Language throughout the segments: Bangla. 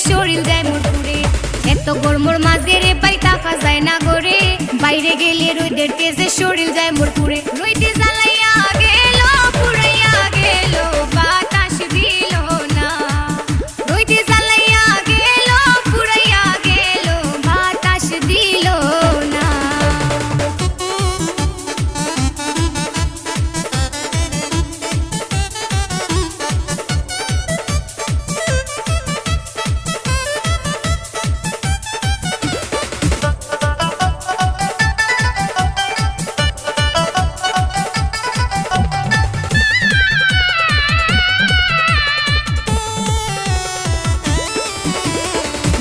শরীর যায় মোর পুরে। এত গরমর মাঝে রে পাই থাকা যায় না গরে, বাইরে গেলে রোদের তেজে শরীর যায় মোর পুরে। রইতে জ্বালাইয়া গেল পুরাইয়া গেল বাতাস দিল না, রইতে জ্বালাইয়া গেল পুরাইয়া গেল বাতাস দিল না।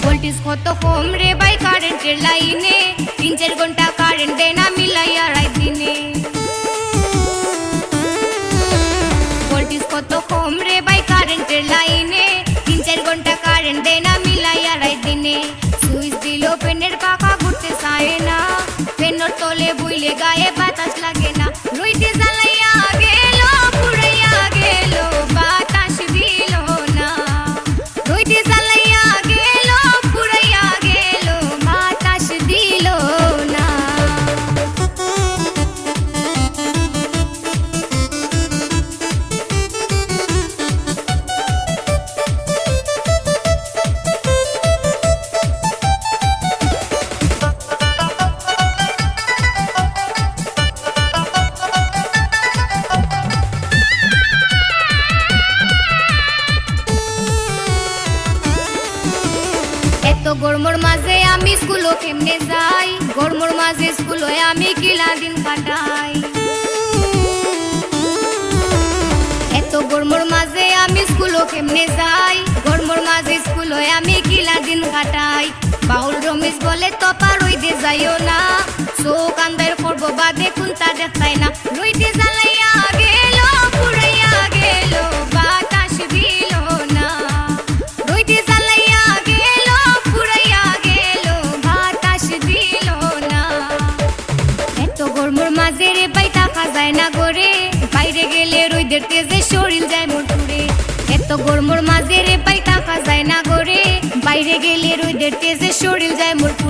ভোল্টেজ কত কম রে ভাই কারেন্টের লাইনে, 3-4 ঘন্টা কারেন্ট দেয় না মিলাইয়া রাত দিনে। ভোল্টেজ কত কম রে ভাই কারেন্টের লাইনে, 3-4 ঘন্টা কারেন্ট দেয় না মিলাইয়া রাত দিনে। সুইচ দিল ফ্যানের পাখা ঘুরতে চায় না, ফ্যানের তলে বইলে গায়ে বাতাস লাগে না। রইতে জ্বালাইয়া গেল পুরাইয়া গেল বাতাস দিল না, রইতে জ্বালাইয়া গেল পুরাইয়া গেল বাতাস দিল না। এত গরমর মাঝে আমি স্কুলও কেমনে যাই, গরমর মাঝে স্কুলে আমি কিলা দিন কাটাই। এত গরমর মাঝে আমি স্কুলও কেমনে যাই, গরমর মাঝে স্কুলে আমি কিলা দিন কাটাই। বাউল রমেশ বলে তপা রইতে যাইও না, চোখ আন্দার করবো বাদে কোনটা দেখায় না। রইতে জ্বালাইয়া গেল পুরাইয়া গেল বাতাস দিল না, রইতে জ্বালাইয়া গেল পুরাইয়া গেল বাতাস দিল না। এত গরমর মাঝে রে পাই থাকা যায় না গরে, বাইরে গেলে রোদের তেজে শরীর যায় মোর পুরে। এত গরমর মাঝে রে পাই থাকা যায় না গরে, বাইরে গেলে রোদের তেজে শরীর যায় মোর পুরে।